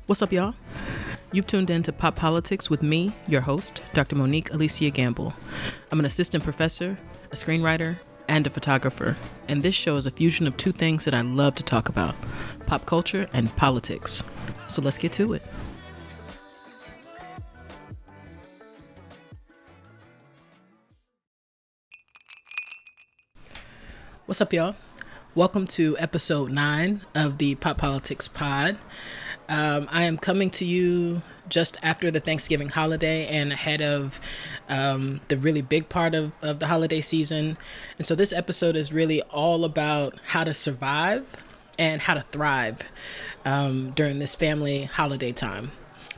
What's up, y'all? You've tuned in to Pop Politics with me, your host, Dr. Monique Alicia Gamble. I'm an assistant professor, a screenwriter, and a photographer, and this show is a fusion of two things that I love to talk about, pop culture and politics. So let's get to it. What's up, y'all? Welcome to episode 9 of the Pop Politics Pod. I am coming to you just after the Thanksgiving holiday and ahead of the really big part of the holiday season. And so this episode is really all about how to survive and how to thrive during this family holiday time.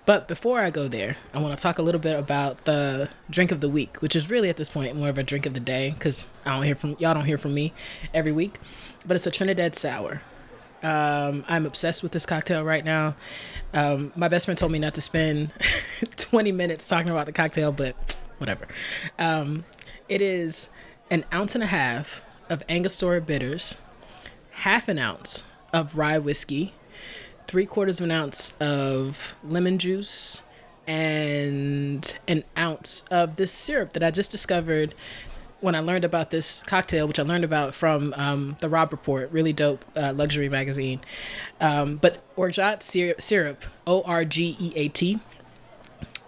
But before I go there, I want to talk a little bit about the drink of the week, which is really at this point more of a drink of the day because y'all don't hear from me every week. But it's a Trinidad Sour. I'm obsessed with this cocktail right now. My best friend told me not to spend 20 minutes talking about the cocktail, but whatever. It is 1.5 ounces of Angostura bitters, 1/2 ounce of rye whiskey, 3/4 ounce of lemon juice, and 1 ounce of this syrup that I just discovered when I learned about this cocktail, which I learned about from the Robb Report, really dope luxury magazine. But Orgeat syrup, O-R-G-E-A-T,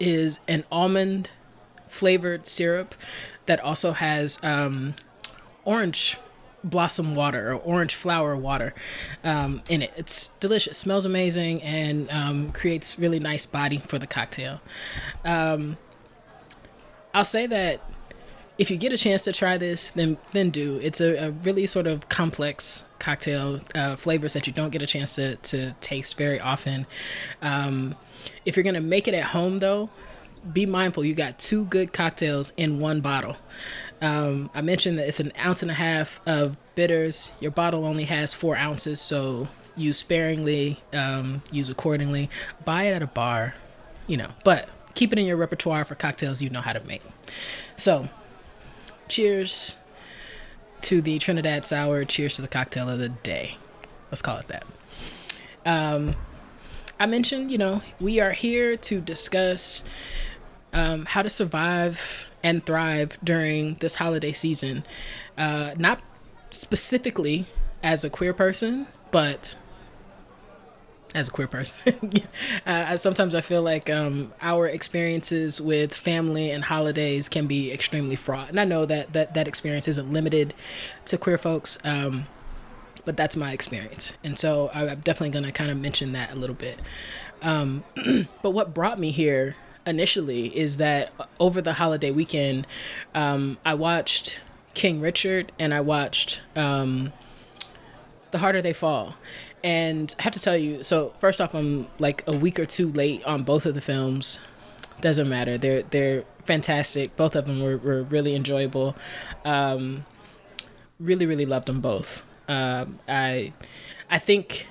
is an almond flavored syrup that also has orange blossom water or orange flower water in it. It's delicious, smells amazing, and creates really nice body for the cocktail. I'll say that if you get a chance to try this, then do. It's a really sort of complex cocktail, flavors that you don't get a chance to taste very often. If you're going to make it at home, though, be mindful you got 2 good cocktails in 1 bottle. I mentioned that it's 1.5 ounces of bitters. Your bottle only has 4 ounces, so use sparingly, use accordingly. Buy it at a bar, but keep it in your repertoire for cocktails you know how to make. So, cheers to the Trinidad Sour. Cheers to the cocktail of the day. Let's call it that. I mentioned, we are here to discuss how to survive and thrive during this holiday season. Not specifically as a queer person, but as a queer person. Sometimes I feel like our experiences with family and holidays can be extremely fraught. And I know that experience isn't limited to queer folks, but that's my experience. And so I'm definitely going to kind of mention that a little bit. But what brought me here initially is that over the holiday weekend, I watched King Richard and I watched The Harder They Fall. And I have to tell you, so first off, I'm like a week or 2 late on both of the films. Doesn't matter. They're fantastic. Both of them were really enjoyable. Really, really loved them both. I think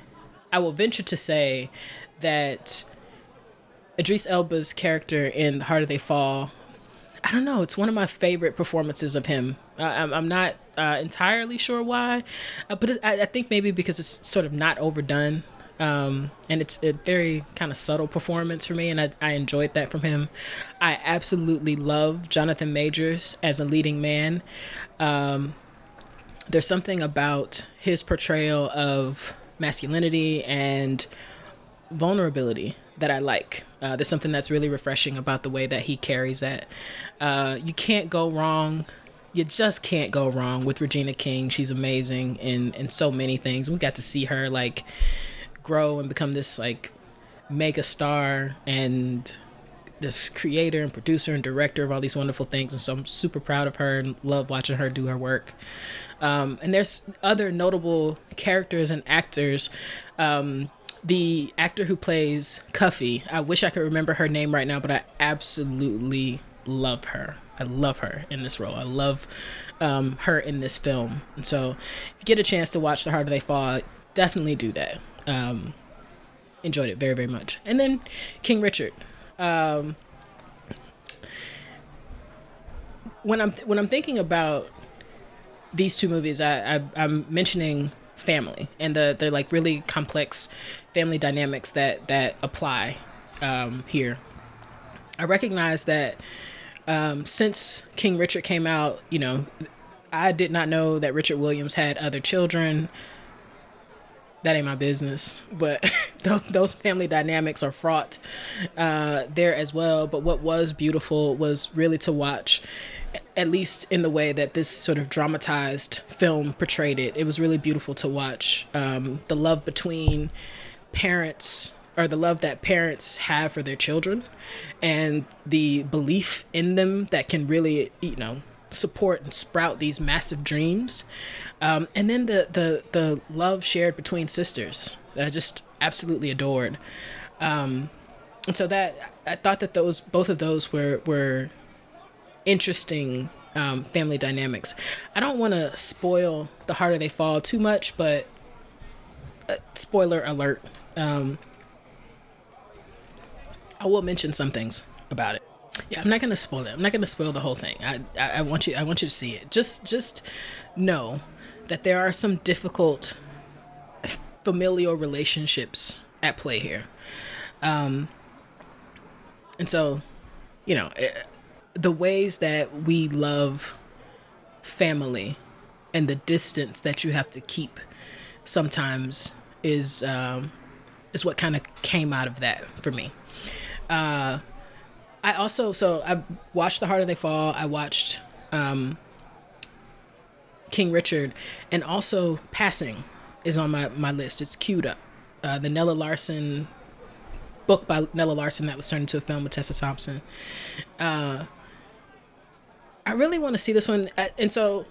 I will venture to say that Idris Elba's character in The Harder They Fall, I don't know, it's one of my favorite performances of him. I'm not entirely sure why, but I think maybe because it's sort of not overdone, and it's a very kind of subtle performance for me, and I enjoyed that from him. I absolutely love Jonathan Majors as a leading man. There's something about his portrayal of masculinity and vulnerability that I like. There's something that's really refreshing about the way that he carries that. You can't go wrong. You just can't go wrong with Regina King. She's amazing in so many things. We got to see her like grow and become this like mega star and this creator and producer and director of all these wonderful things. And so I'm super proud of her and love watching her do her work. And there's other notable characters and actors. The actor who plays Cuffy, I wish I could remember her name right now, but I absolutely love her. I love her in this role. I love her in this film. And so if you get a chance to watch The Harder They Fall, definitely do that. Enjoyed it very, very much. And then King Richard. When I'm thinking about these two movies, I'm mentioning family and the like really complex family dynamics that apply here. I recognize that since King Richard came out, I did not know that Richard Williams had other children. That ain't my business, but those family dynamics are fraught there as well. But what was beautiful was really to watch, at least in the way that this sort of dramatized film portrayed it. It was really beautiful to watch the love between parents, or the love that parents have for their children, and the belief in them that can really, support and sprout these massive dreams. And then the love shared between sisters that I just absolutely adored. And so that I thought that both of those were interesting family dynamics. I don't want to spoil The Harder They Fall too much, but spoiler alert. I will mention some things about it. Yeah, I'm not gonna spoil it. I'm not gonna spoil the whole thing. I want you to see it. Just know that there are some difficult familial relationships at play here, and so, the ways that we love family and the distance that you have to keep sometimes is what kind of came out of that for me. I watched The Harder They Fall. I watched King Richard, and also Passing is on my list. It's queued up. The Nella Larsen book by Nella Larsen that was turned into a film with Tessa Thompson. I really want to see this one. And so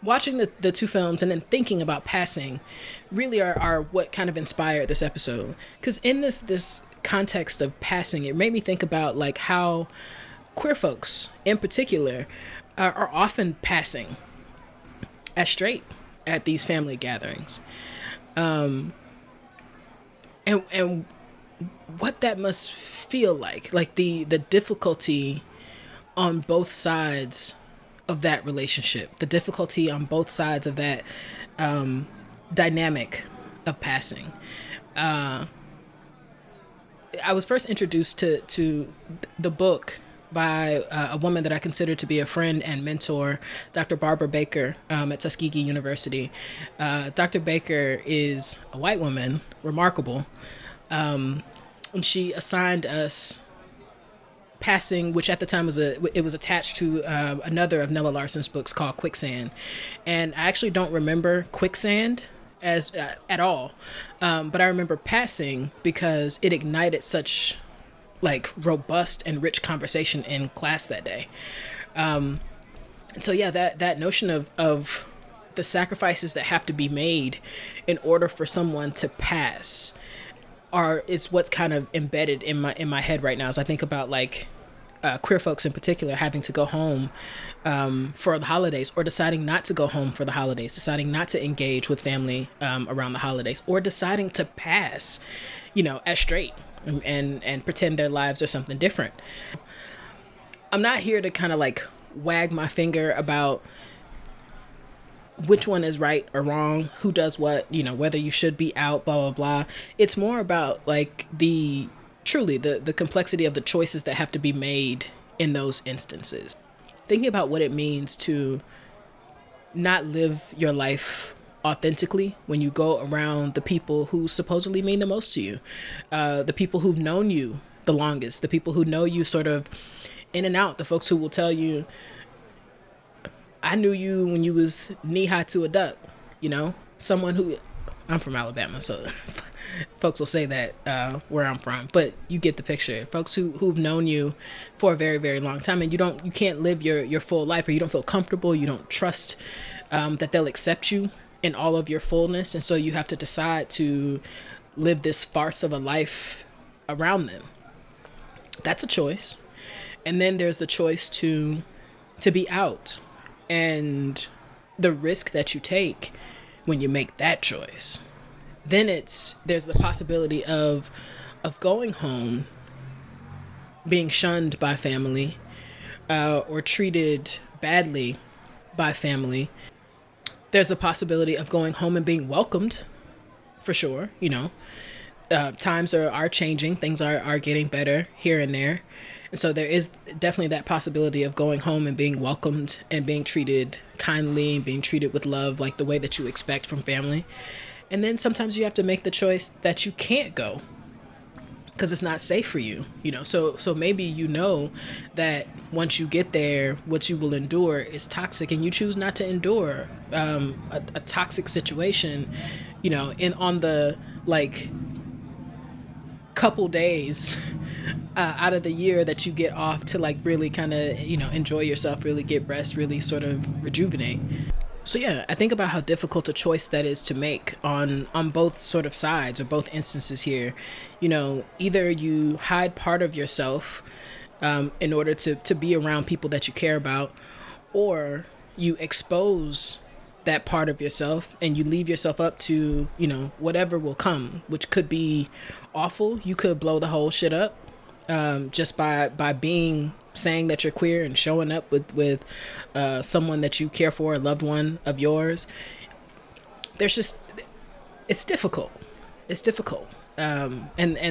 watching the two films and then thinking about Passing really are what kind of inspired this episode. Because in this context of Passing, it made me think about like how queer folks in particular are often passing as straight at these family gatherings, and what that must feel like the difficulty on both sides of that relationship, the difficulty on both sides of that dynamic of passing. I was first introduced to the book by a woman that I consider to be a friend and mentor, Dr. Barbara Baker at Tuskegee University. Dr. Baker is a white woman, remarkable, and she assigned us Passing, which at the time was attached to another of Nella Larsen's books called Quicksand, and I actually don't remember Quicksand as at all, but I remember Passing because it ignited such like robust and rich conversation in class that day. And so yeah, that notion of the sacrifices that have to be made in order for someone to pass is what's kind of embedded in my head right now as I think about like queer folks in particular having to go home for the holidays, or deciding not to go home for the holidays, deciding not to engage with family around the holidays, or deciding to pass, as straight and pretend their lives are something different. I'm not here to kind of like wag my finger about which one is right or wrong, who does what, whether you should be out, blah, blah, blah. It's more about like the complexity of the choices that have to be made in those instances. Thinking about what it means to not live your life authentically when you go around the people who supposedly mean the most to you, the people who've known you the longest, the people who know you sort of in and out, the folks who will tell you, I knew you when you was knee high to a duck, someone who, I'm from Alabama, so folks will say that where I'm from, but you get the picture. Folks who've known you for a very, very long time, and you can't live your full life, or you don't feel comfortable, you don't trust that they'll accept you in all of your fullness, and so you have to decide to live this farce of a life around them. That's a choice. And then there's the choice to be out, and the risk that you take when you make that choice. Then there's the possibility of going home, being shunned by family, or treated badly by family. There's the possibility of going home and being welcomed, for sure. Times are changing. Things are getting better here and there. And so there is definitely that possibility of going home and being welcomed and being treated kindly, being treated with love, like the way that you expect from family. And then sometimes you have to make the choice that you can't go because it's not safe for you, so maybe that once you get there, what you will endure is toxic, and you choose not to endure a toxic situation, on the like couple days out of the year that you get off to like really kind of enjoy yourself, really get rest, really sort of rejuvenate. So yeah, I think about how difficult a choice that is to make on both sort of sides or both instances here. Either you hide part of yourself in order to be around people that you care about, or you expose that part of yourself and you leave yourself up to, whatever will come, which could be awful. You could blow the whole shit up just by saying that you're queer and showing up with someone that you care for, a loved one of yours. It's difficult. It's difficult. And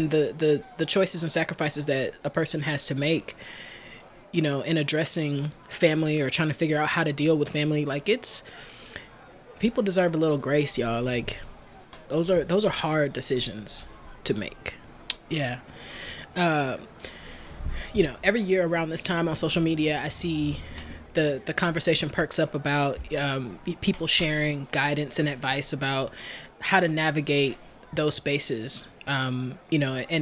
the choices and sacrifices that a person has to make, in addressing family or trying to figure out how to deal with family, like people deserve a little grace, y'all. Like those are hard decisions to make. Yeah. Every year around this time on social media, I see the conversation perks up about people sharing guidance and advice about how to navigate those spaces, and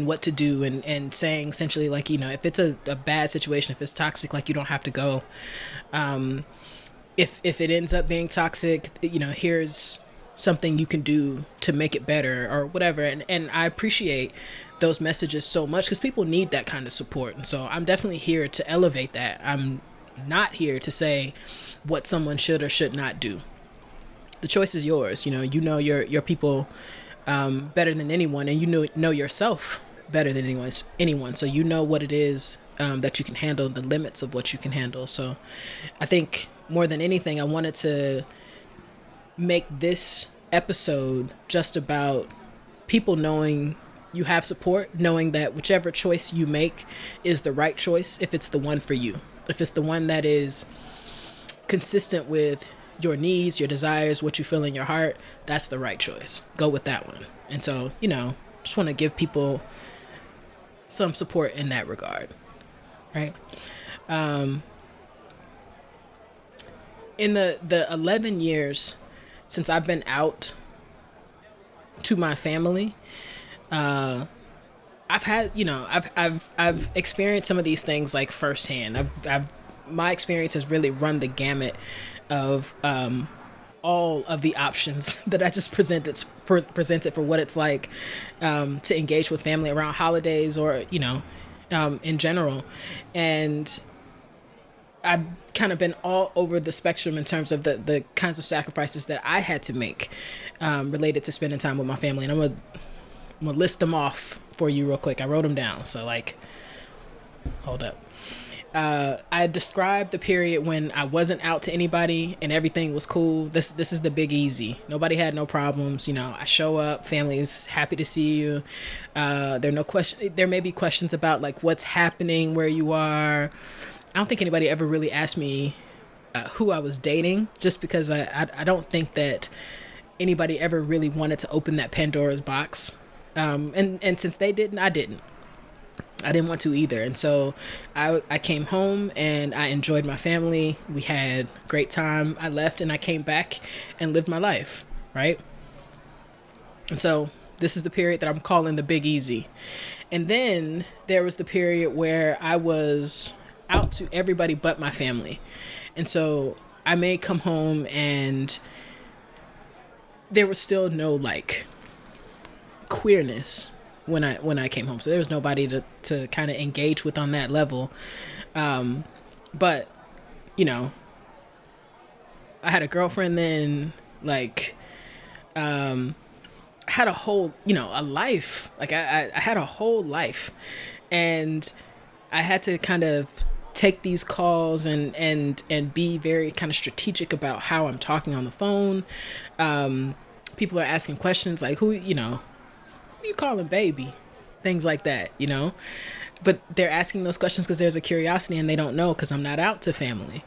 what to do, and saying essentially like, if it's a bad situation, if it's toxic, like you don't have to go. If it ends up being toxic, here's something you can do to make it better or whatever. And I appreciate those messages so much because people need that kind of support. And so I'm definitely here to elevate that. I'm not here to say what someone should or should not do. The choice is yours. Your people better than anyone, and know yourself better than anyone. So what it is that you can handle, the limits of what you can handle. So I think more than anything, I wanted to make this episode just about people knowing you have support, knowing that whichever choice you make is the right choice if it's the one for you. If it's the one that is consistent with your needs, your desires, what you feel in your heart, that's the right choice. Go with that one. And so, just want to give people some support in that regard, right? In the 11 years since I've been out to my family, I've had, I've experienced some of these things like firsthand. My experience has really run the gamut of all of the options that I just presented for what it's like to engage with family around holidays or in general. And I've kind of been all over the spectrum in terms of the kinds of sacrifices that I had to make related to spending time with my family. And I'm gonna list them off for you real quick. I wrote them down. So hold up. I described the period when I wasn't out to anybody and everything was cool. This is the big easy. Nobody had no problems. I show up, family is happy to see you. There may be questions about like what's happening, where you are. I don't think anybody ever really asked me who I was dating, just because I don't think that anybody ever really wanted to open that Pandora's box. And since they didn't, I didn't want to either. And so I came home and I enjoyed my family. We had a great time. I left and I came back and lived my life, right? And so this is the period that I'm calling the big easy. And then there was the period where I was out to everybody but my family. And so I may come home and there was still no like queerness when I came home. So there was nobody to kind of engage with on that level. But I had a girlfriend then, like I had a whole, a life. Like I had a whole life, and I had to kind of take these calls and be very kind of strategic about how I'm talking on the phone. People are asking questions like, who you calling baby? Things like that, But they're asking those questions because there's a curiosity and they don't know because I'm not out to family.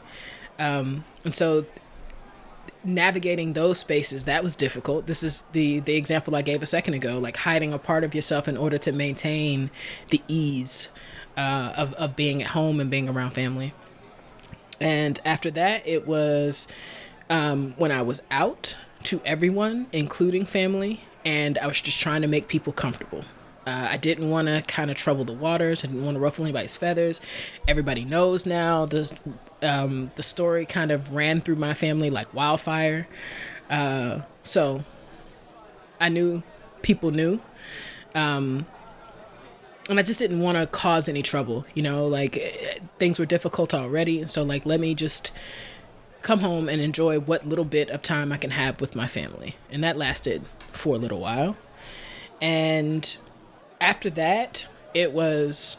And so navigating those spaces, that was difficult. This is the example I gave a second ago, like hiding a part of yourself in order to maintain the ease of being at home and being around family. And after that, it was when I was out to everyone, including family, and I was just trying to make people comfortable. I didn't want to kind of trouble the waters. I didn't want to ruffle anybody's feathers. Everybody knows now. The story kind of ran through my family like wildfire. So I knew people knew. And I just didn't want to cause any trouble, like things were difficult already. And so like, let me just come home and enjoy what little bit of time I can have with my family. And that lasted for a little while. And after that, it was,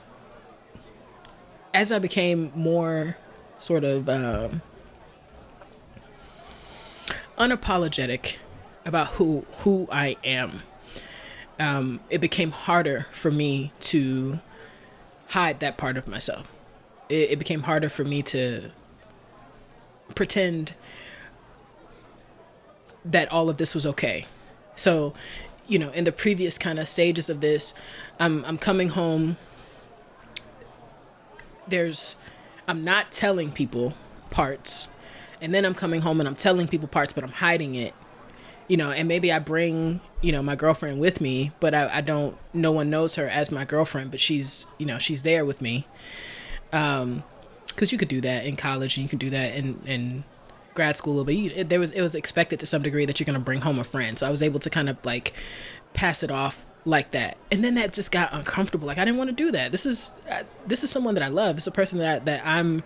as I became more sort of unapologetic about who I am, it became harder for me to hide that part of myself. It became harder for me to pretend that all of this was okay. So, in the previous kind of stages of this, I'm coming home. I'm not telling people parts, and then I'm coming home and I'm telling people parts, but I'm hiding it, and maybe I bring, my girlfriend with me, but I don't, no one knows her as my girlfriend, but she's there with me. 'Cause you could do that in college and you can do that in grad school, but it was expected to some degree that you're going to bring home a friend. So I was able to kind of like pass it off like that. And then that just got uncomfortable. Like I didn't want to do that. This is someone that I love. It's a person that I'm,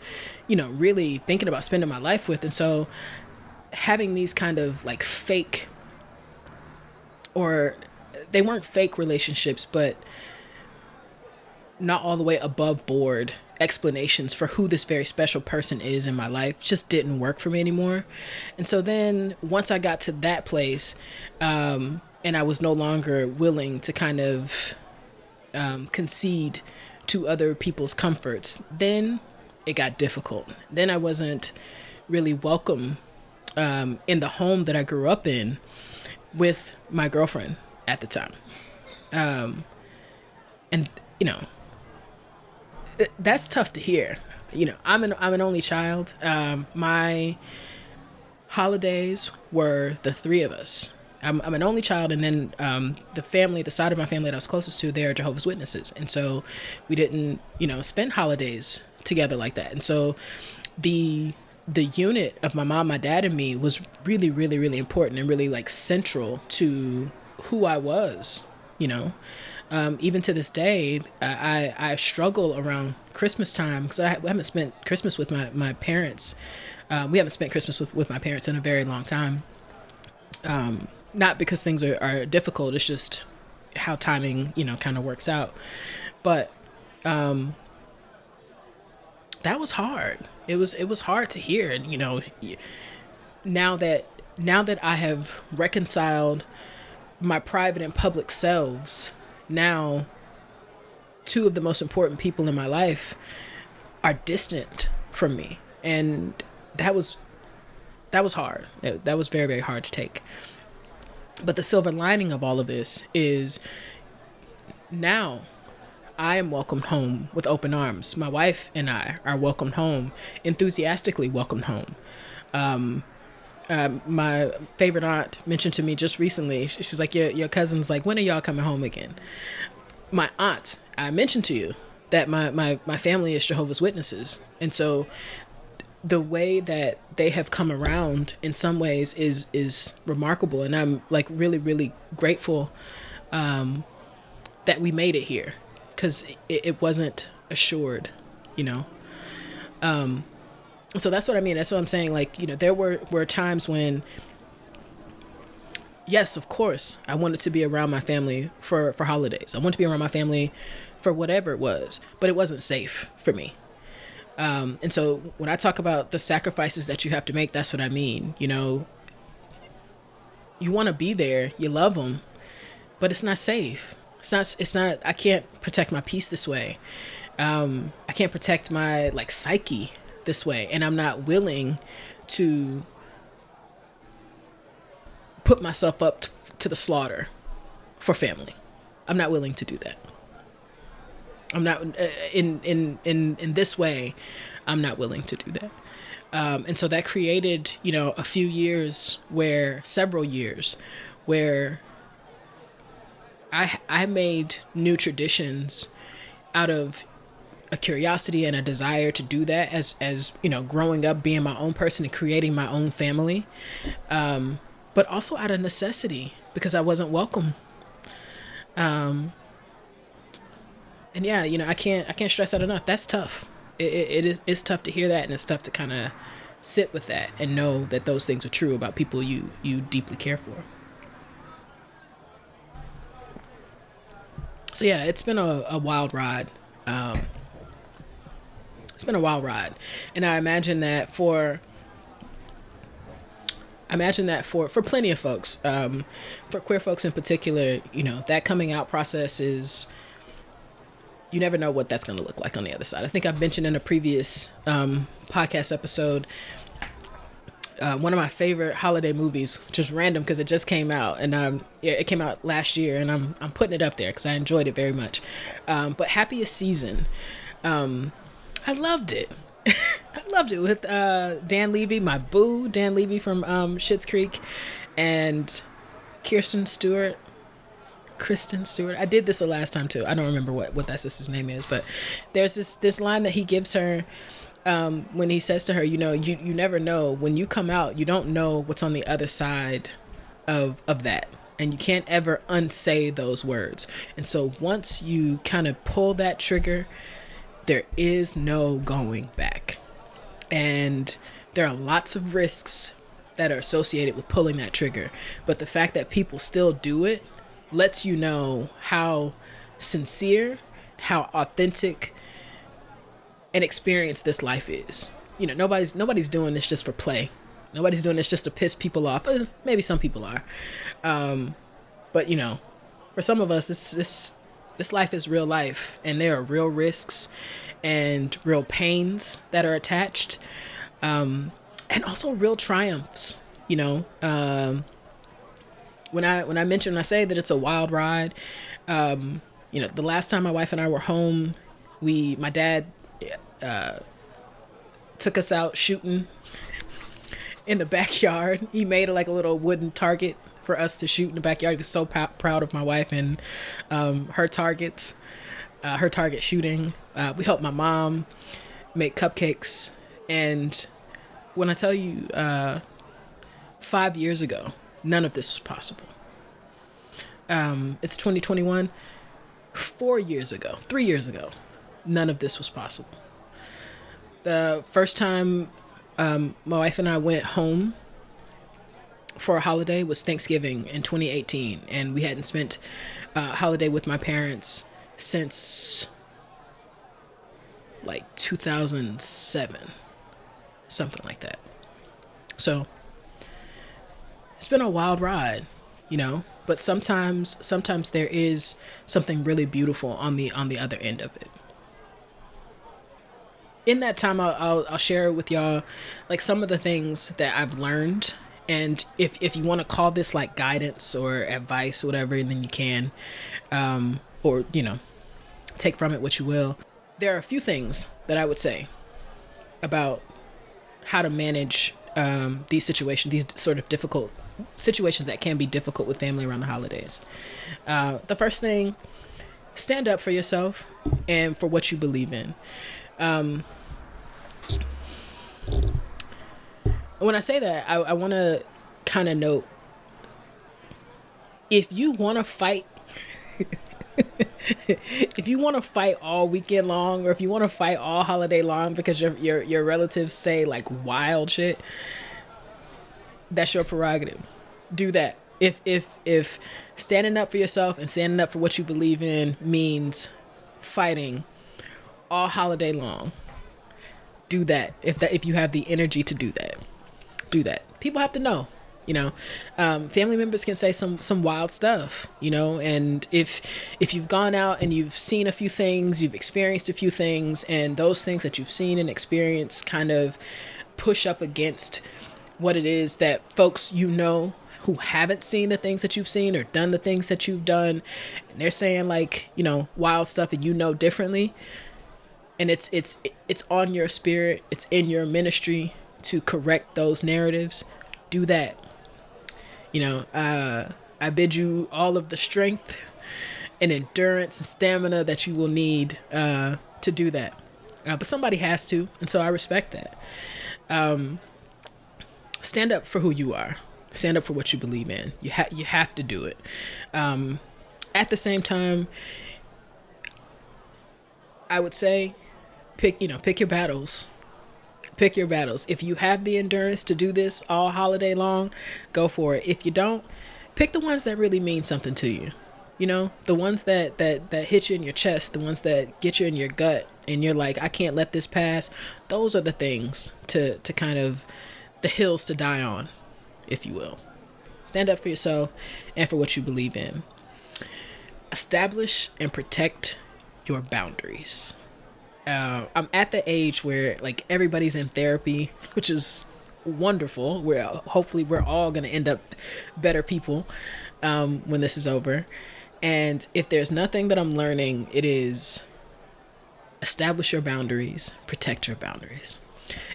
really thinking about spending my life with. And so having these kind of like fake, or they weren't fake relationships, but not all the way above board explanations for who this very special person is in my life just didn't work for me anymore. And so then once I got to that place, and I was no longer willing to kind of concede to other people's comforts, then it got difficult. Then I wasn't really welcome in the home that I grew up in with my girlfriend at the time. And that's tough to hear. I'm an only child. My holidays were the three of us. I'm an only child, and then the side of my family that I was closest to, they're Jehovah's Witnesses, and so we didn't, spend holidays together like that. And so the unit of my mom, my dad, and me was really, really, really important and really like central to who I was. Even to this day, I struggle around Christmas time because I haven't spent Christmas with my parents. We haven't spent Christmas with my parents in a very long time. Not because things are difficult. It's just how timing, kind of works out. But that was hard. It was hard to hear. And, now that I have reconciled my private and public selves, now two of the most important people in my life are distant from me. And that was hard. That was very, very hard to take. But the silver lining of all of this is now I am welcomed home with open arms. My wife and I are welcomed home, enthusiastically welcomed home. My favorite aunt mentioned to me just recently, she's like, your cousin's like, when are y'all coming home again? My aunt, I mentioned to you that my family is Jehovah's Witnesses. And so the way that they have come around in some ways is remarkable. And I'm like really, really grateful that we made it here, because it wasn't assured, So that's what I mean. That's what I'm saying. Like, there were times when, yes, of course, I wanted to be around my family for holidays. I wanted to be around my family for whatever it was, but it wasn't safe for me. And so when I talk about the sacrifices that you have to make, that's what I mean. You know, you want to be there, you love them, but it's not safe. It's not, I can't protect my peace this way. I can't protect my like psyche this way. And I'm not willing to put myself up to the slaughter for family. I'm not willing to do that. I'm not in this way. I'm not willing to do that. And so that created, you know, several years where I made new traditions out of a curiosity and a desire to do that as you know, growing up, being my own person and creating my own family. But also out of necessity because I wasn't welcome. And yeah, you know, I can't stress that enough. That's tough. It's tough to hear that, and it's tough to kind of sit with that and know that those things are true about people you deeply care for. So yeah, it's been a wild ride. It's been a wild ride, and I imagine that for plenty of folks, for queer folks in particular, you know, that coming out process is, you never know what that's going to look like on the other side. I think I've mentioned in a previous podcast episode, one of my favorite holiday movies, just random because it just came out, and it came out last year, and I'm putting it up there because I enjoyed it very much. But Happiest Season, I loved it. I loved it with Dan Levy, my boo, Dan Levy from Schitt's Creek, and Kristen Stewart. I did this the last time too. I don't remember what that sister's name is, but there's this line that he gives her when he says to her, you know, you never know when you come out, you don't know what's on the other side of that, and you can't ever unsay those words. And so once you kind of pull that trigger, there is no going back. And there are lots of risks that are associated with pulling that trigger, but the fact that people still do it lets you know how sincere, how authentic an experience this life is. You know, nobody's doing this just for play. Nobody's doing this just to piss people off. Maybe some people are, but you know, for some of us, this life is real life, and there are real risks and real pains that are attached, and also real triumphs. You know, when I say that it's a wild ride, you know, the last time my wife and I were home, my dad took us out shooting in the backyard. He made like a little wooden target for us to shoot in the backyard. He was so proud of my wife and her target shooting. We helped my mom make cupcakes, and when I tell you, 5 years ago, none of this was possible. It's 2021. 3 years ago, none of this was possible. The first time my wife and I went home for a holiday was Thanksgiving in 2018, and we hadn't spent a holiday with my parents since like 2007, something like that. So it's been a wild ride, you know, but sometimes there is something really beautiful on the other end of it. In that time, I'll share with y'all like some of the things that I've learned, and if you want to call this like guidance or advice or whatever, then you can, or you know, take from it what you will. There are a few things that I would say about how to manage these situations, these sort of difficult situations that can be difficult with family around the holidays. The first thing, stand up for yourself and for what you believe in. When I say that, I want to kind of note, if you want to fight, if you want to fight all weekend long, or if you want to fight all holiday long because your relatives say like wild shit, that's your prerogative. Do that. If standing up for yourself and standing up for what you believe in means fighting all holiday long, do that. If you have the energy to do that, do that. People have to know. Family members can say some wild stuff, and if you've gone out and you've seen a few things, you've experienced a few things, and those things that you've seen and experienced kind of push up against what it is that folks who haven't seen the things that you've seen or done the things that you've done, and they're saying wild stuff, and differently, and it's on your spirit, it's in your ministry to correct those narratives. Do that. I bid you all of the strength and endurance and stamina that you will need to do that. But somebody has to, and so I respect that. Stand up for who you are. Stand up for what you believe in. You have to do it. At the same time, I would say pick your battles. Pick your battles. If you have the endurance to do this all holiday long, go for it. If you don't, pick the ones that really mean something to you. The ones that hit you in your chest, the ones that get you in your gut, and you're like, I can't let this pass. Those are the things to kind of, the hills to die on, if you will. Stand up for yourself and for what you believe in. Establish and protect your boundaries. I'm at the age where everybody's in therapy, which is wonderful. Hopefully we're all going to end up better people when this is over. And if there's nothing that I'm learning, it is establish your boundaries, protect your boundaries.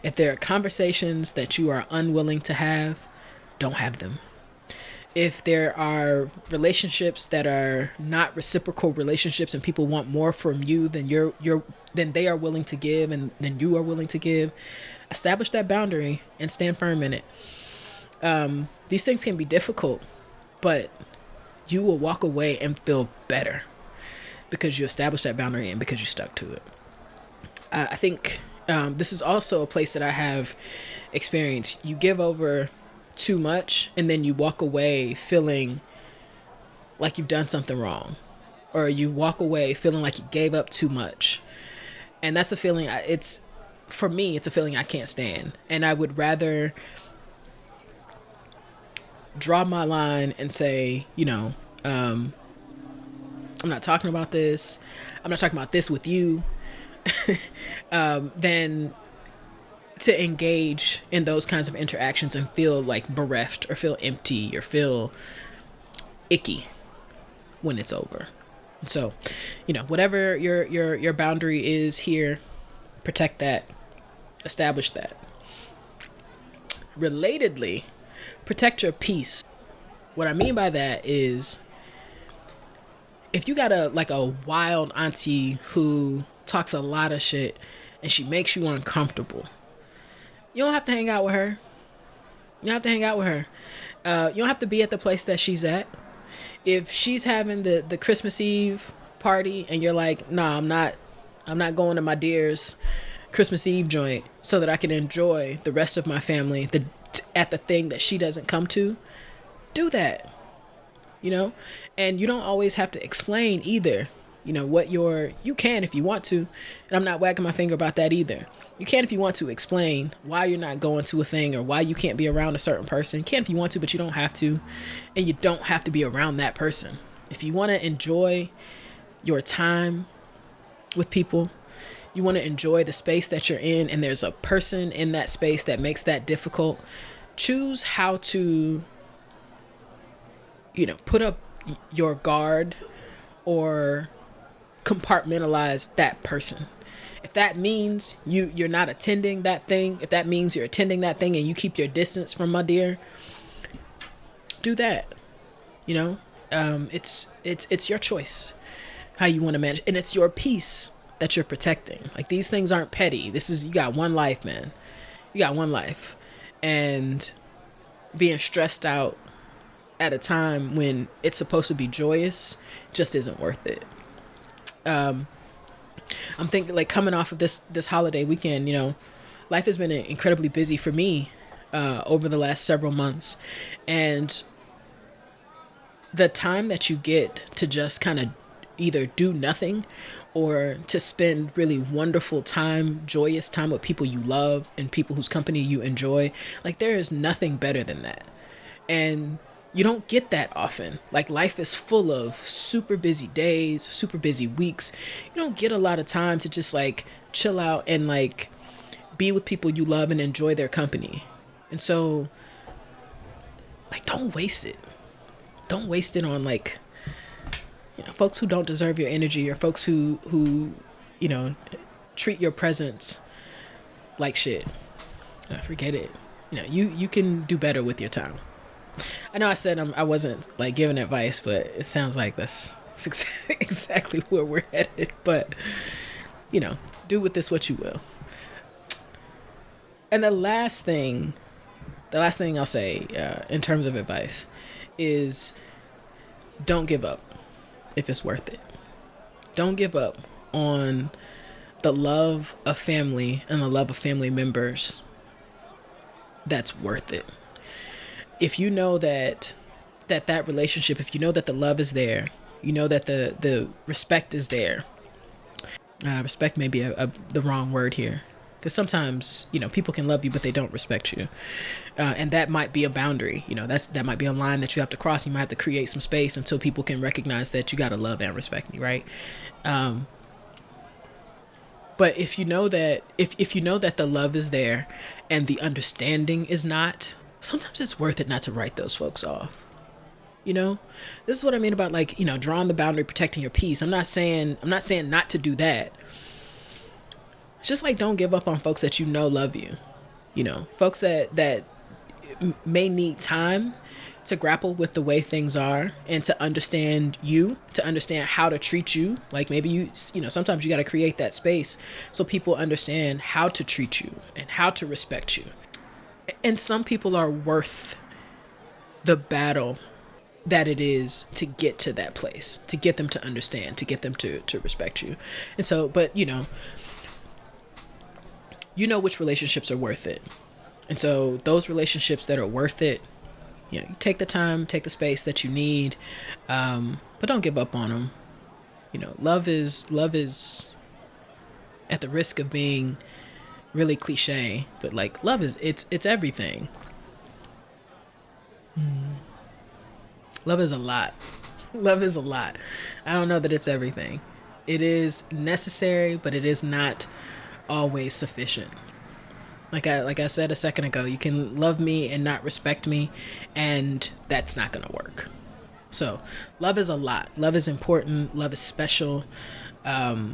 If there are conversations that you are unwilling to have, don't have them. If there are relationships that are not reciprocal relationships and people want more from you than than they are willing to give and than you are willing to give, establish that boundary and stand firm in it. These things can be difficult, but you will walk away and feel better because you established that boundary and because you stuck to it. I think this is also a place that I have experienced. You give over too much and then you walk away feeling like you've done something wrong, or you walk away feeling like you gave up too much. And that's a feeling, for me, it's a feeling I can't stand. And I would rather draw my line and say, I'm not talking about this. I'm not talking about this with you. Than to engage in those kinds of interactions and feel bereft or feel empty or feel icky when it's over. So, whatever your boundary is here, protect that, establish that. Relatedly, protect your peace. What I mean by that is, if you got a wild auntie who talks a lot of shit and she makes you uncomfortable, you don't have to hang out with her. You don't have to hang out with her. You don't have to be at the place that she's at. If she's having the Christmas Eve party and you're like, nah, I'm not going to my dear's Christmas Eve joint so that I can enjoy the rest of my family at the thing that she doesn't come to, do that. And you don't always have to explain either, you can if you want to, and I'm not wagging my finger about that either. You can if you want to explain why you're not going to a thing or why you can't be around a certain person. You can if you want to, but you don't have to, and you don't have to be around that person. If you want to enjoy your time with people, you want to enjoy the space that you're in, and there's a person in that space that makes that difficult, choose how to put up your guard or compartmentalize that person. If that means you're not attending that thing, if that means you're attending that thing and you keep your distance from my dear, do that. It's your choice how you want to manage, and it's your peace that you're protecting. These things aren't petty. You got one life, man. You got one life, and being stressed out at a time when it's supposed to be joyous just isn't worth it. I'm thinking coming off of this holiday weekend, life has been incredibly busy for me over the last several months, and the time that you get to just kind of either do nothing or to spend really wonderful time, joyous time with people you love and people whose company you enjoy. Like, there is nothing better than that. And you don't get that often. Like, life is full of super busy days, super busy weeks. You don't get a lot of time to just like chill out and like be with people you love and enjoy their company. And so, like, don't waste it. Don't waste it on like, folks who don't deserve your energy, or folks who treat your presence like shit. Forget it. You can do better with your time. I know I said I wasn't like giving advice, but it sounds like that's exactly where we're headed. But do with this what you will. And the last thing I'll say in terms of advice is, don't give up if it's worth it. Don't give up on the love of family and the love of family members that's worth it. If you know that relationship, if you know that the love is there, you know that the respect is there. Respect may be the wrong word here, because sometimes people can love you but they don't respect you, and that might be a boundary. That might be a line that you have to cross. You might have to create some space until people can recognize that you got to love and respect me, right? But if you know that if you know that the love is there and the understanding is not, sometimes it's worth it not to write those folks off. This is what I mean about like, drawing the boundary, protecting your peace. I'm not saying not to do that. It's just like, don't give up on folks that love you. Folks that may need time to grapple with the way things are and to understand you, to understand how to treat you. Like, maybe sometimes you got to create that space so people understand how to treat you and how to respect you. And some people are worth the battle that it is to get to that place, to get them to understand, to get them to respect you. And so, but which relationships are worth it. And so those relationships that are worth it, you take the time, take the space that you need, but don't give up on them. Love is at the risk of being really cliche, but like, love is, it's everything. Love is a lot. Love is a lot. I don't know that it's everything. It is necessary, but it is not always sufficient. Like I said a second ago, you can love me and not respect me, and that's not going to work. So love is a lot. Love is important. Love is special. But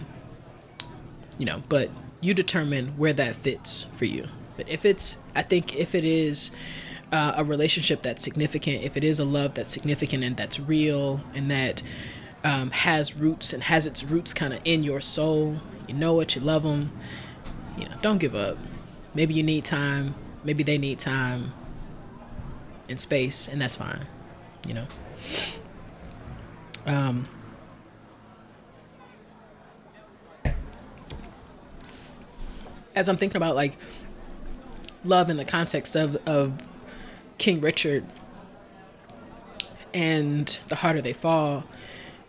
you determine where that fits for you. But if it is a relationship that's significant, if it is a love that's significant and that's real and that has roots and has its roots kind of in your soul, you love them, don't give up. Maybe you need time, maybe they need time and space, and that's fine. As I'm thinking about like love in the context of King Richard and The Harder They Fall,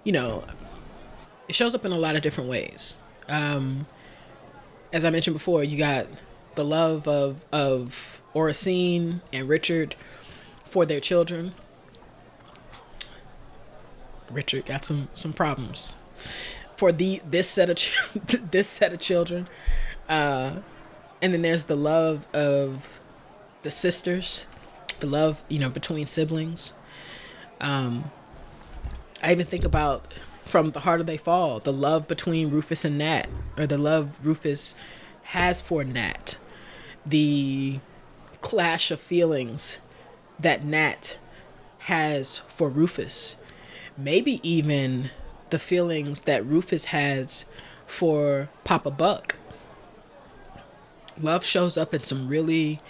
it shows up in a lot of different ways. As I mentioned before, you got the love of Oracene and Richard for their children. Richard got some problems for this set of children. And then there's the love of the sisters, the love, between siblings. I even think about, from The Harder They Fall, the love between Rufus and Nat, or the love Rufus has for Nat, the clash of feelings that Nat has for Rufus, maybe even the feelings that Rufus has for Papa Buck. Love shows up in some really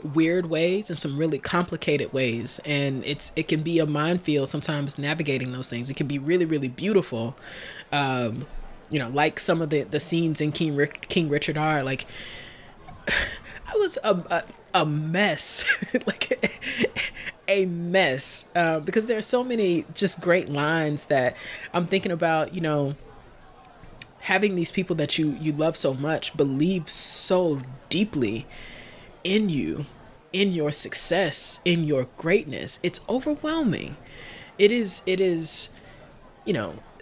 weird ways and some really complicated ways, and it can be a minefield sometimes navigating those things. It can be really, really beautiful, like some of the scenes in King Richard are. Like, I was a mess like a mess, because there are so many just great lines that I'm thinking about, having these people that you love so much believe so deeply in you, in your success, in your greatness. It's overwhelming. It is it's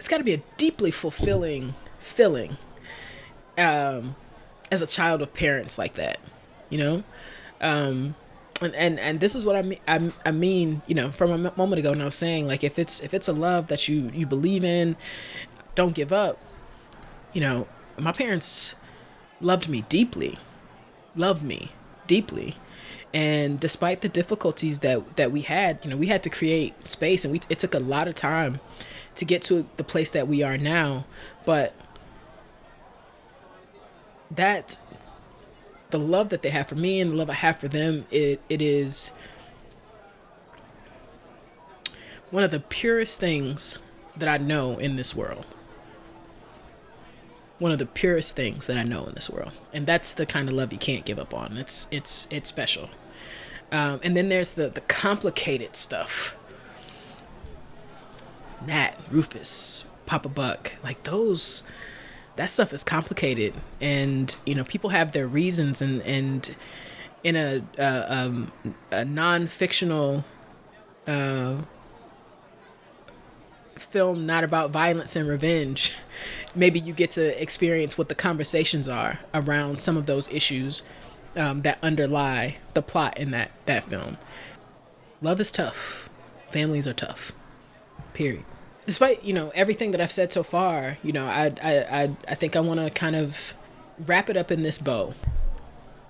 got to be a deeply fulfilling feeling, as a child of parents like that, you know and this is what I mean, from a moment ago, and I was saying, like, if it's a love that you believe in, don't give up. My parents loved me deeply, loved me deeply. And despite the difficulties that we had to create space, and it took a lot of time to get to the place that we are now. But that the love that they have for me and the love I have for them, it is one of the purest things that I know in this world. One of the purest things that I know in this world. And that's the kind of love you can't give up on. It's special. And then there's the complicated stuff. Nat, Rufus, Papa Buck, like that stuff is complicated. And, people have their reasons, and in a non-fictional film not about violence and revenge, maybe you get to experience what the conversations are around some of those issues that underlie the plot in that film. Love is tough. Families are tough. Period. Despite, everything that I've said so far, I think I want to kind of wrap it up in this bow.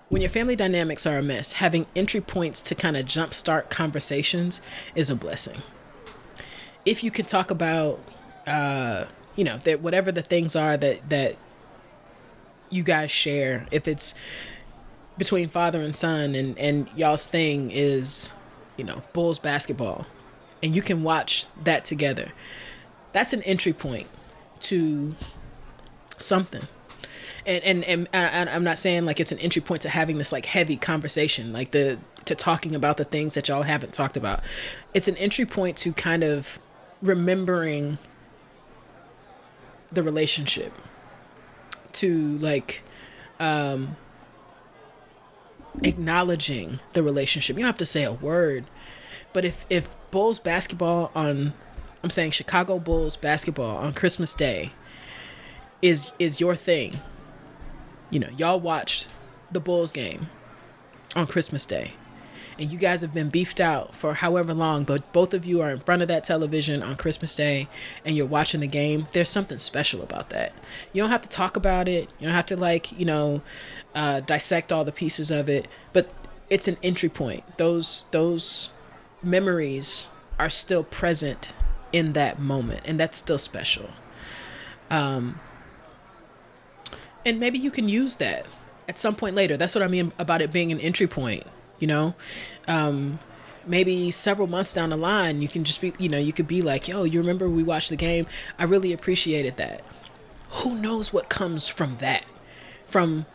When your family dynamics are a mess, having entry points to kind of jumpstart conversations is a blessing. If you can talk about, that whatever the things are that you guys share, if it's between father and son, and y'all's thing is, Bulls basketball, and you can watch that together, that's an entry point to something. And I'm not saying like it's an entry point to having this like heavy conversation, like to talking about the things that y'all haven't talked about. It's an entry point to kind of remembering the relationship, to like acknowledging the relationship. You don't have to say a word, but if Bulls basketball I'm saying Chicago Bulls basketball on Christmas Day is your thing, y'all watched the Bulls game on Christmas Day, and you guys have been beefed out for however long, but both of you are in front of that television on Christmas Day and you're watching the game. There's something special about that. You don't have to talk about it. You don't have to dissect all the pieces of it, but it's an entry point. Those memories are still present in that moment, and that's still special. And maybe you can use that at some point later. That's what I mean about it being an entry point. Maybe several months down the line, you can just be, you could be like, yo, you remember we watched the game? I really appreciated that. Who knows what comes from that? When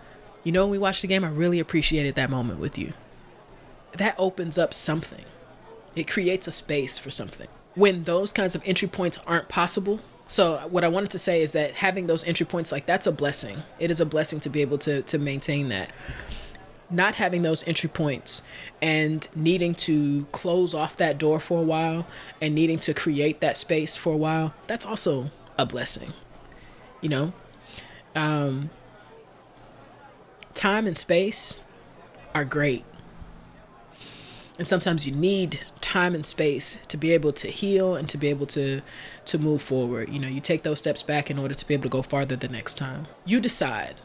we watched the game, I really appreciated that moment with you. That opens up something. It creates a space for something. When those kinds of entry points aren't possible. So what I wanted to say is that having those entry points, like, that's a blessing. It is a blessing to be able to maintain that. Not having those entry points and needing to close off that door for a while and needing to create that space for a while, that's also a blessing. Time and space are great. And sometimes you need time and space to be able to heal and to be able to move forward. You take those steps back in order to be able to go farther the next time. You decide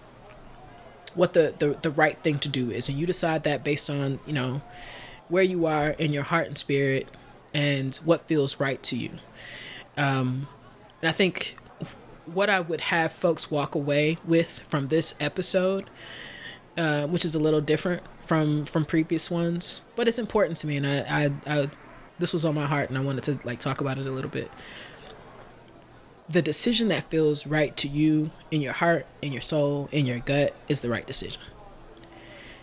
what the right thing to do is, and you decide that based on where you are in your heart and spirit and what feels right to you. And I think what I would have folks walk away with from this episode, which is a little different from previous ones, but it's important to me, and I this was on my heart, and I wanted to talk about it a little bit. The decision that feels right to you in your heart, in your soul, in your gut is the right decision.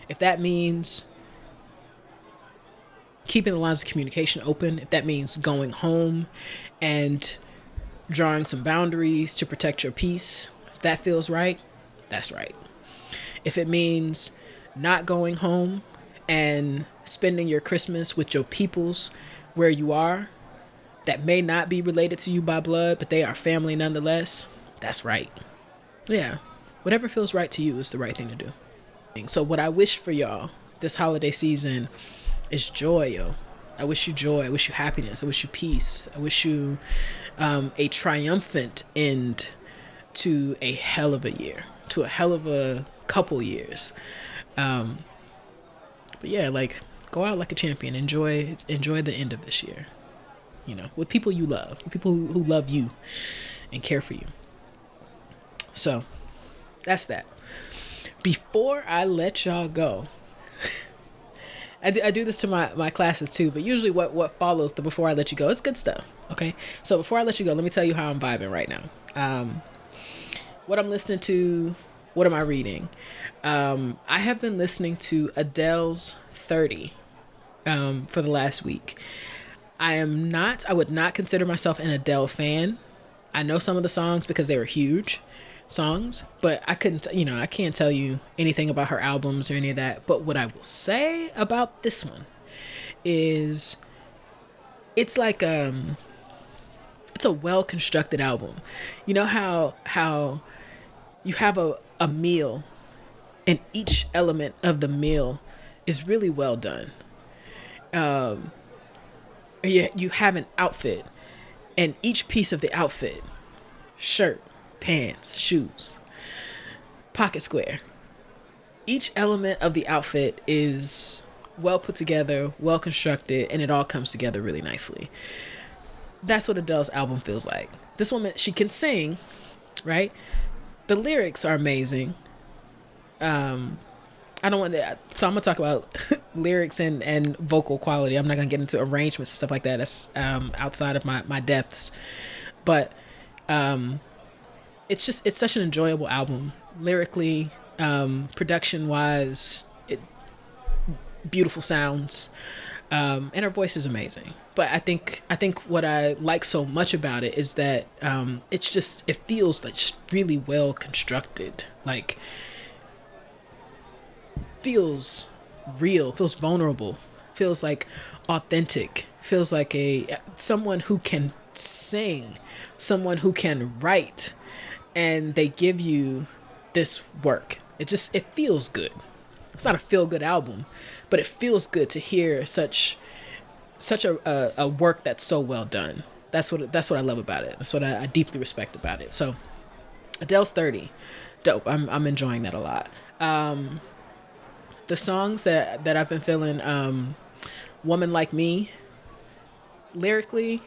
If that means keeping the lines of communication open. If that means going home and drawing some boundaries to protect your peace, if that feels right, that's right. If it means not going home and spending your Christmas with your peoples where you are, that may not be related to you by blood, but they are family nonetheless, that's right. Yeah, whatever feels right to you is the right thing to do. So what I wish for y'all this holiday season is joy, yo. I wish you joy. I wish you happiness. I wish you peace. I wish you a triumphant end to a hell of a year, to a hell of a couple years. But yeah, like, go out like a champion. Enjoy the end of this year. You know, with people you love, with people who love you and care for you. So that's that. Before I let y'all go, I do this to my classes too, but usually what follows the before I let you go, it's good stuff. Okay. So before I let you go, let me tell you how I'm vibing right now. What I'm listening to, what am I reading? I have been listening to Adele's 30 for the last week. I would not consider myself an Adele fan. I know some of the songs because they were huge songs, but I can't tell you anything about her albums or any of that. But what I will say about this one is it's like it's a well-constructed album. You know how you have a meal and each element of the meal is really well done. You have an outfit and each piece of the outfit, shirt, pants, shoes, pocket square, each element of the outfit is well put together, well constructed, and it all comes together really nicely. That's what Adele's album feels like. This woman, she can sing, right? The lyrics are amazing. I don't want to, so I'm gonna talk about lyrics and vocal quality. I'm not gonna get into arrangements and stuff like that. That's outside of my depths. But it's such an enjoyable album, lyrically, production wise, beautiful sounds, and her voice is amazing. But I think what I like so much about it is that it feels like really well constructed, like feels real, feels vulnerable, feels like authentic, feels like someone who can sing, someone who can write, and they give you this work. It feels good. It's not a feel good album, but it feels good to hear such a work that's so well done. That's what I love about it. That's what I deeply respect about it. So Adele's 30, dope. I'm enjoying that a lot. The songs that I've been feeling, Woman Like Me, lyrically,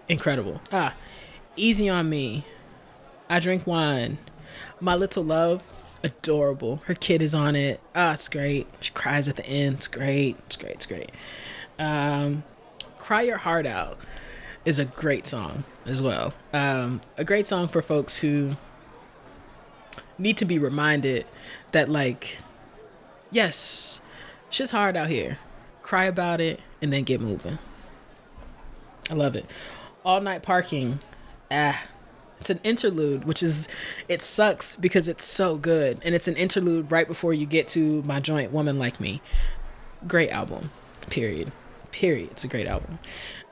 incredible. Easy on Me, I Drink Wine, My Little Love, adorable. Her kid is on it. It's great. She cries at the end. It's great. It's great. Cry Your Heart Out is a great song as well. A great song for folks who need to be reminded that, like, yes, shit's hard out here. Cry about it and then get moving. I love it. All Night Parking. It's an interlude, it sucks because it's so good. And it's an interlude right before you get to my joint, Woman Like Me. Great album. Period. It's a great album.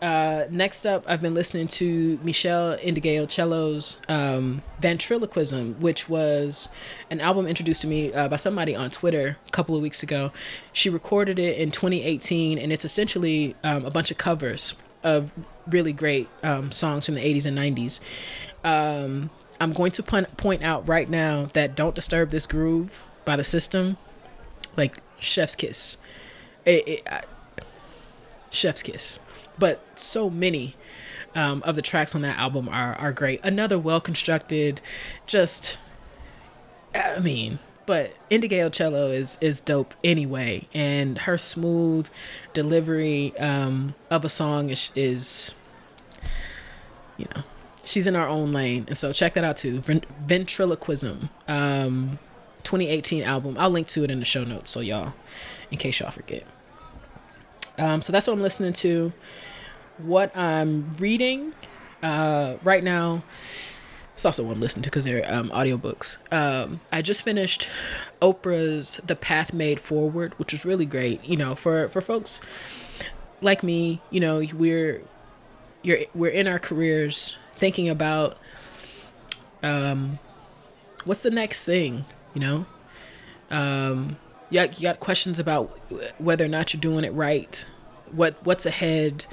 Next up, I've been listening to Michelle Indigeo-Cello's Ventriloquism, which was an album introduced to me by somebody on Twitter a couple of weeks ago. She recorded it in 2018, and it's essentially a bunch of covers of really great songs from the 80s and 90s. I'm going to point out right now that Don't Disturb This Groove by The System, like, chef's kiss. Chef's kiss. But so many of the tracks on that album are great. Another well-constructed, but Indigeo-Cello is dope anyway. And her smooth delivery of a song is she's in our own lane. And so check that out too. Ventriloquism, 2018 album. I'll link to it in the show notes so y'all, in case y'all forget. So that's what I'm listening to. What I'm reading right now, it's also what I'm listening to because they're audiobooks. I just finished Oprah's The Path Made Forward, which was really great. You know, for folks like me, you know, we're in our careers thinking about what's the next thing, you know. You got questions about whether or not you're doing it right, what's ahead,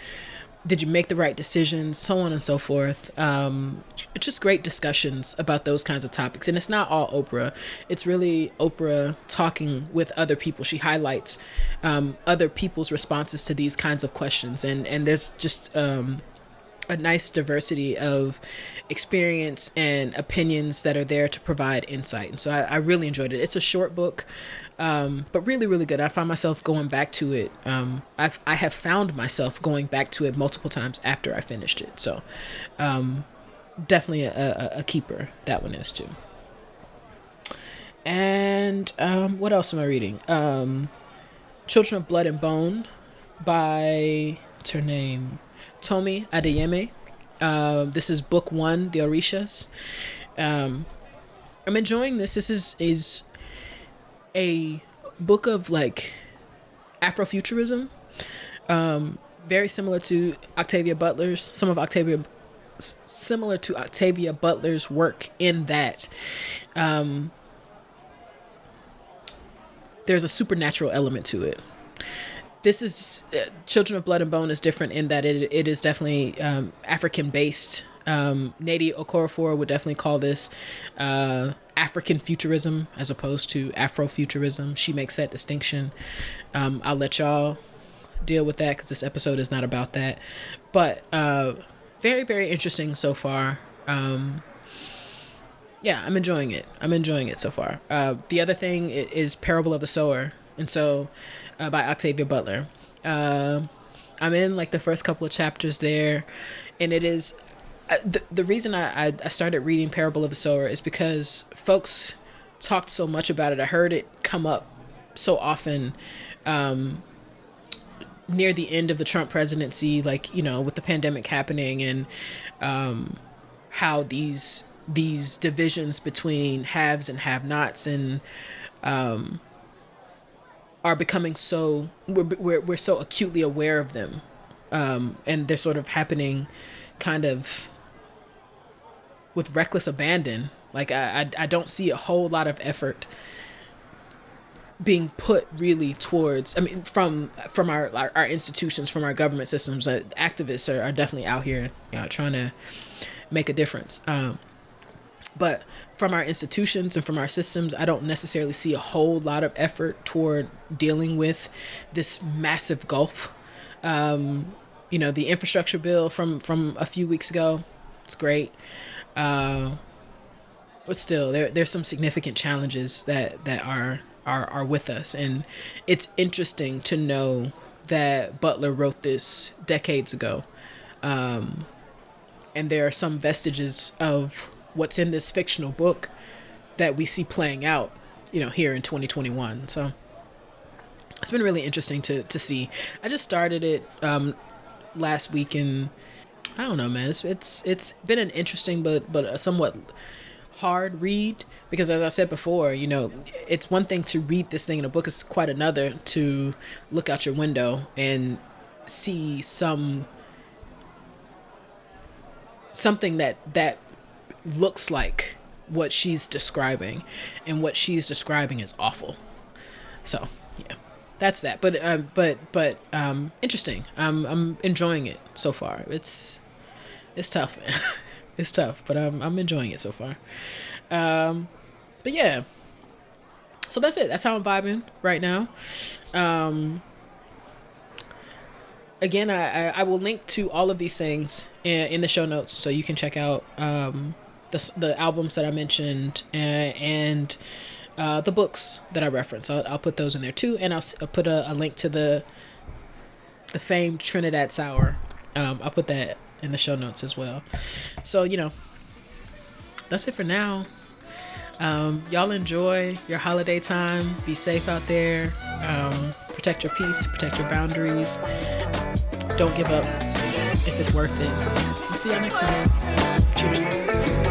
did you make the right decisions, so on and so forth. Just great discussions about those kinds of topics. And it's not all Oprah. It's really Oprah talking with other people. She highlights other people's responses to these kinds of questions. And there's just a nice diversity of experience and opinions that are there to provide insight. And so I really enjoyed it. It's a short book, but really, really good. I find myself going back to it. I have found myself going back to it multiple times after I finished it. So definitely a keeper. That one is too. And what else am I reading? Children of Blood and Bone by, what's her name? Tomi Adeyemi. This is book 1, The Orishas. I'm enjoying this. This is a book of like Afrofuturism, very similar to Octavia Butler's. Similar to Octavia Butler's work in that there's a supernatural element to it. This is Children of Blood and Bone is different in that it is definitely African based. Nnedi Okorafor would definitely call this African futurism as opposed to Afrofuturism. She makes that distinction. I'll let y'all deal with that because this episode is not about that. But very, very interesting so far. Yeah, I'm enjoying it. So far. The other thing is Parable of the Sower. And so by Octavia Butler. I'm in like the first couple of chapters there. And it is... The reason I started reading Parable of the Sower is because folks talked so much about it. I heard it come up so often near the end of the Trump presidency, like, you know, with the pandemic happening and how these divisions between haves and have-nots and are becoming so... We're so acutely aware of them. And they're sort of happening kind of with reckless abandon. Like I don't see a whole lot of effort being put really towards, I mean, from our institutions, from our government systems. Activists are definitely out here, you know, trying to make a difference. But from our institutions and from our systems, I don't necessarily see a whole lot of effort toward dealing with this massive gulf. You know, the infrastructure bill from a few weeks ago, it's great. But still, there's some significant challenges that are with us. And it's interesting to know that Butler wrote this decades ago. And there are some vestiges of what's in this fictional book that we see playing out, you know, here in 2021. So it's been really interesting to see. I just started it last week, and I don't know, man. It's been an interesting but a somewhat hard read, because as I said before, you know, it's one thing to read this thing in a book, it's quite another to look out your window and see something that looks like what she's describing, and what she's describing is awful. So yeah, that's that. But interesting. I'm enjoying it so far. It's tough, man. It's tough, but I'm enjoying it so far. But yeah, so that's it. That's how I'm vibing right now. Again, I will link to all of these things in the show notes, so you can check out the albums that I mentioned and the books that I reference. I'll put those in there too, and I'll put a link to the famed Trinidad Sour. I'll put that in the show notes as well. So, you know, that's it for now. Y'all enjoy your holiday time. Be safe out there. Protect your peace, protect your boundaries. Don't give up if it's worth it. We'll see y'all next time. Cheers.